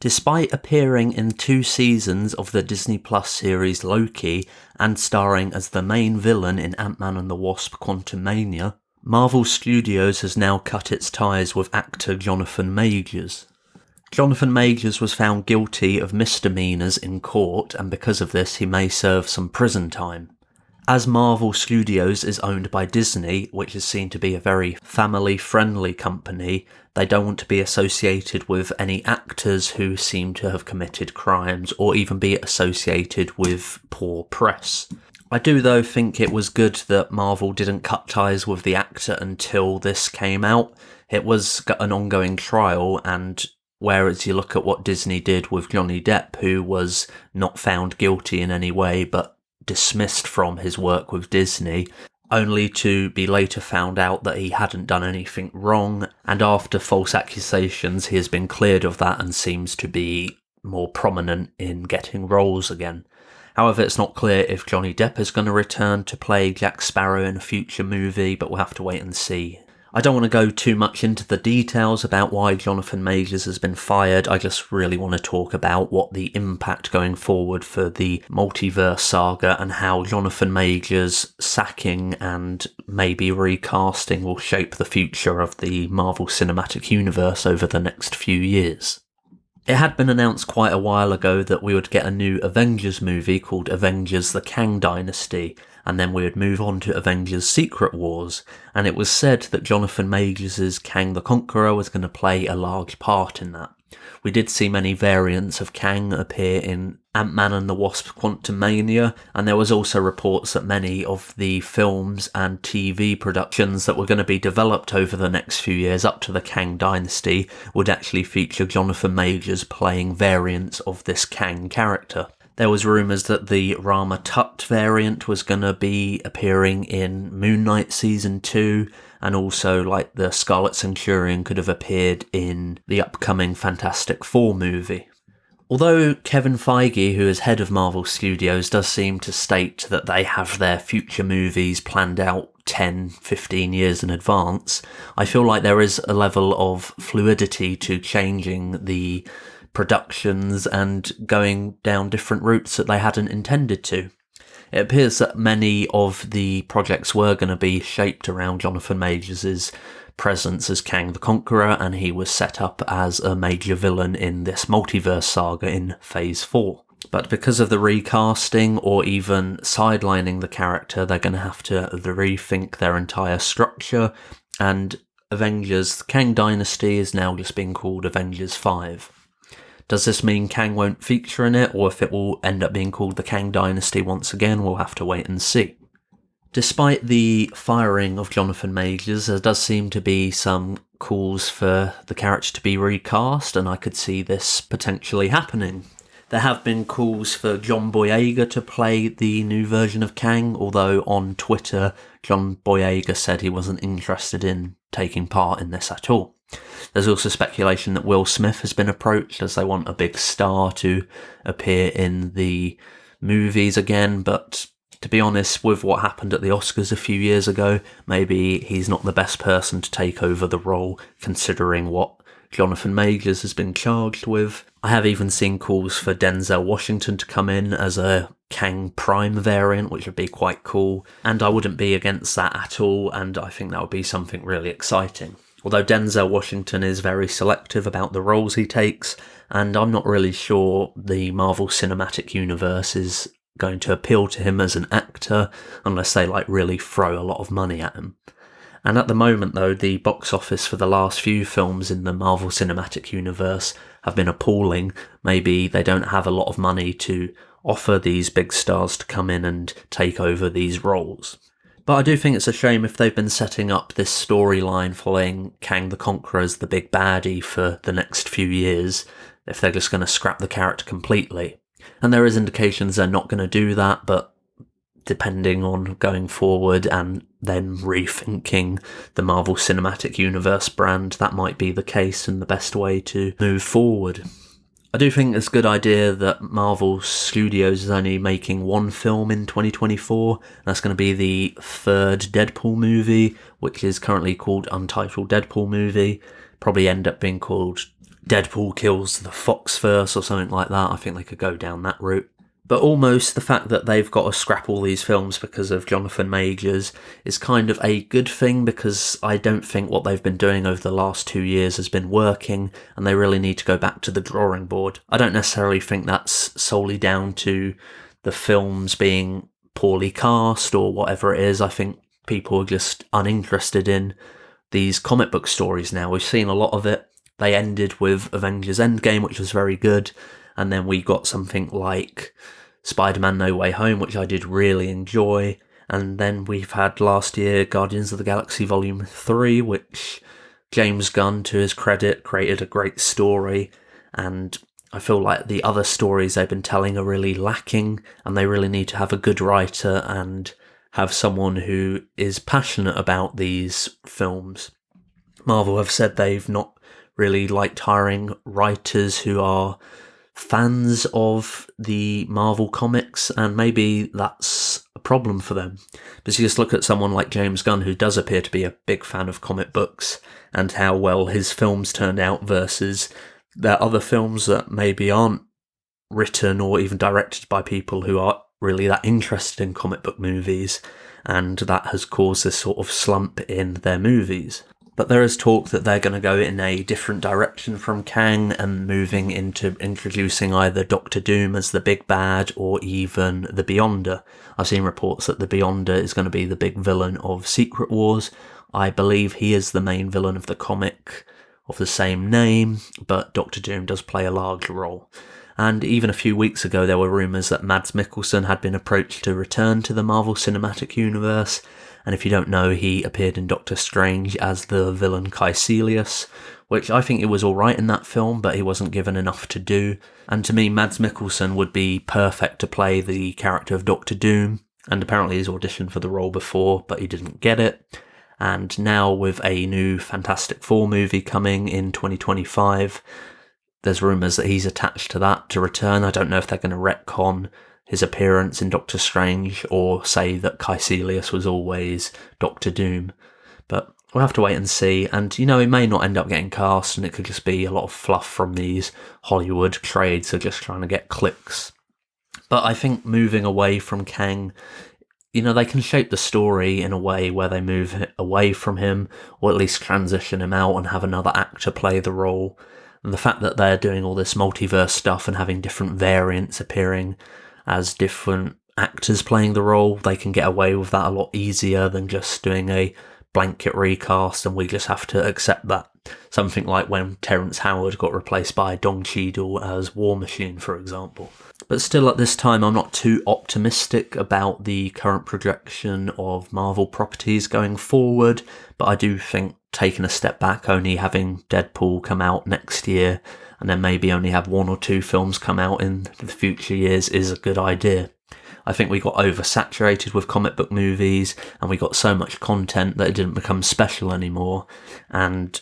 Despite appearing in 2 seasons of the Disney Plus series Loki and starring as the main villain in Ant-Man and the Wasp Quntumania, Marvel Studios has now cut its ties with actor Johnathan Majors. Johnathan Majors was found guilty of misdemeanours in court, and because of this he may serve some prison time. As Marvel Studios is owned by Disney, which is seen to be a very family-friendly company, they don't want to be associated with any actors who seem to have committed crimes or even be associated with poor press. I do though think it was good that Marvel didn't cut ties with the actor until this came out. It was an ongoing trial, and whereas you look at what Disney did with Johnny Depp, who was not found guilty in any way but dismissed from his work with Disney, only to be later found out that he hadn't done anything wrong, and after false accusations he has been cleared of that and seems to be more prominent in getting roles again. However, it's not clear if Johnny Depp is going to return to play Jack Sparrow in a future movie, but we'll have to wait and see. I don't want to go too much into the details about why Johnathan Majors has been fired. I just really want to talk about what the impact going forward for the Multiverse Saga and how Johnathan Majors' sacking and maybe recasting will shape the future of the Marvel Cinematic Universe over the next few years. It had been announced quite a while ago that we would get a new Avengers movie called Avengers The Kang Dynasty, and then we would move on to Avengers Secret Wars, and it was said that Johnathan Majors' Kang the Conqueror was going to play a large part in that. We did see many variants of Kang appear in Ant-Man and the Wasp Quntumania, and there was also reports that many of the films and TV productions that were going to be developed over the next few years up to the Kang Dynasty would actually feature Johnathan Majors playing variants of this Kang character. There was rumours that the Rama Tut variant was going to be appearing in Moon Knight Season 2, and also like the Scarlet Centurion could have appeared in the upcoming Fantastic Four movie. Although Kevin Feige, who is head of Marvel Studios, does seem to state that they have their future movies planned out 10, 15 years in advance, I feel like there is a level of fluidity to changing the productions and going down different routes that they hadn't intended to. It appears that many of the projects were going to be shaped around Johnathan Majors' presence as Kang the Conqueror, and he was set up as a major villain in this Multiverse Saga in Phase 4. But because of the recasting or even sidelining the character, they're going to have to rethink their entire structure, and Avengers The Kang Dynasty is now just being called Avengers 5. Does this mean Kang won't feature in it, or if it will end up being called the Kang Dynasty once again? We'll have to wait and see. Despite the firing of Johnathan Majors, there does seem to be some calls for the character to be recast, and I could see this potentially happening. There have been calls for John Boyega to play the new version of Kang, although on Twitter, John Boyega said he wasn't interested in taking part in this at all. There's also speculation that Will Smith has been approached, as they want a big star to appear in the movies again, but to be honest, with what happened at the Oscars a few years ago, maybe he's not the best person to take over the role, considering what Johnathan Majors has been charged with. I have even seen calls for Denzel Washington to come in as a Kang Prime variant, which would be quite cool, and I wouldn't be against that at all, and I think that would be something really exciting. Although Denzel Washington is very selective about the roles he takes, and I'm not really sure the Marvel Cinematic Universe is going to appeal to him as an actor unless they really throw a lot of money at him. And at the moment though, the box office for the last few films in the Marvel Cinematic Universe have been appalling. Maybe they don't have a lot of money to offer these big stars to come in and take over these roles. But I do think it's a shame if they've been setting up this storyline following Kang the Conqueror as the big baddie for the next few years, if they're just going to scrap the character completely. And there is indications they're not going to do that, but depending on going forward and then rethinking the Marvel Cinematic Universe brand, that might be the case and the best way to move forward. I do think it's a good idea that Marvel Studios is only making one film in 2024. That's going to be the third Deadpool movie, which is currently called Untitled Deadpool Movie. Probably end up being called Deadpool kills the Foxverse or something like that. I think they could go down that route. But almost the fact that they've got to scrap all these films because of Johnathan Majors is kind of a good thing, because I don't think what they've been doing over the last 2 years has been working, and they really need to go back to the drawing board. I don't necessarily think that's solely down to the films being poorly cast or whatever it is. I think people are just uninterested in these comic book stories now. We've seen a lot of it. They ended with Avengers Endgame, which was very good. And then we got something like Spider-Man No Way Home, which I did really enjoy. And then we've had last year Guardians of the Galaxy Volume 3, which James Gunn, to his credit, created a great story. And I feel like the other stories they've been telling are really lacking, and they really need to have a good writer and have someone who is passionate about these films. Marvel have said they've not really liked hiring writers who are fans of the Marvel comics, and maybe that's a problem for them. But you just look at someone like James Gunn, who does appear to be a big fan of comic books, and how well his films turned out versus their other films that maybe aren't written or even directed by people who are really that interested in comic book movies, and that has caused this sort of slump in their movies. But there is talk that they're going to go in a different direction from Kang and moving into introducing either Doctor Doom as the big bad or even the Beyonder. I've seen reports that the Beyonder is going to be the big villain of Secret Wars. I believe he is the main villain of the comic of the same name, but Doctor Doom does play a large role. And even a few weeks ago there were rumours that Mads Mikkelsen had been approached to return to the Marvel Cinematic Universe. And if you don't know, he appeared in Doctor Strange as the villain Caecilius, which I think it was alright in that film, but he wasn't given enough to do. And to me, Mads Mikkelsen would be perfect to play the character of Doctor Doom, and apparently he's auditioned for the role before, but he didn't get it. And now with a new Fantastic Four movie coming in 2025, there's rumours that he's attached to that to return. I don't know if they're going to retcon his appearance in Doctor Strange or say that Caecilius was always Doctor Doom. But we'll have to wait and see. And, you know, he may not end up getting cast, and it could just be a lot of fluff from these Hollywood trades are just trying to get clicks. But I think moving away from Kang, you know, they can shape the story in a way where they move away from him, or at least transition him out and have another actor play the role. And the fact that they're doing all this multiverse stuff and having different variants appearing as different actors playing the role, they can get away with that a lot easier than just doing a blanket recast and we just have to accept that. Something like when Terrence Howard got replaced by Don Cheadle as War Machine, for example. But still, at this time, I'm not too optimistic about the current projection of Marvel properties going forward, but I do think taking a step back, only having Deadpool come out next year, and then maybe only have 1 or 2 films come out in the future years is a good idea. I think we got oversaturated with comic book movies, and we got so much content that it didn't become special anymore, and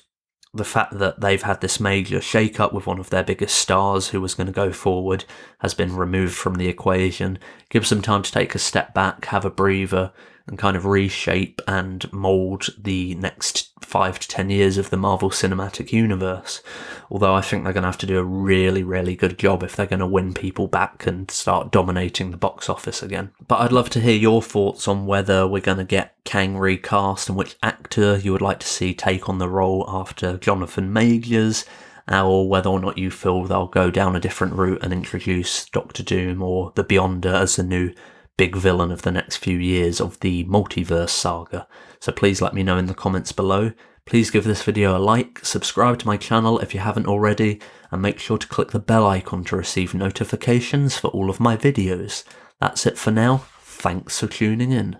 the fact that they've had this major shake-up with one of their biggest stars who was going to go forward has been removed from the equation. Gives them time to take a step back, have a breather, and kind of reshape and mould the next 5 to 10 years of the Marvel Cinematic Universe. Although I think they're going to have to do a really, really good job if they're going to win people back and start dominating the box office again. But I'd love to hear your thoughts on whether we're going to get Kang recast and which actor you would like to see take on the role after Johnathan Majors, or whether or not you feel they'll go down a different route and introduce Doctor Doom or the Beyonder as the new big villain of the next few years of the Multiverse Saga. So please let me know in the comments below. Please give this video a like, subscribe to my channel if you haven't already, and make sure to click the bell icon to receive notifications for all of my videos. That's it for now. Thanks for tuning in.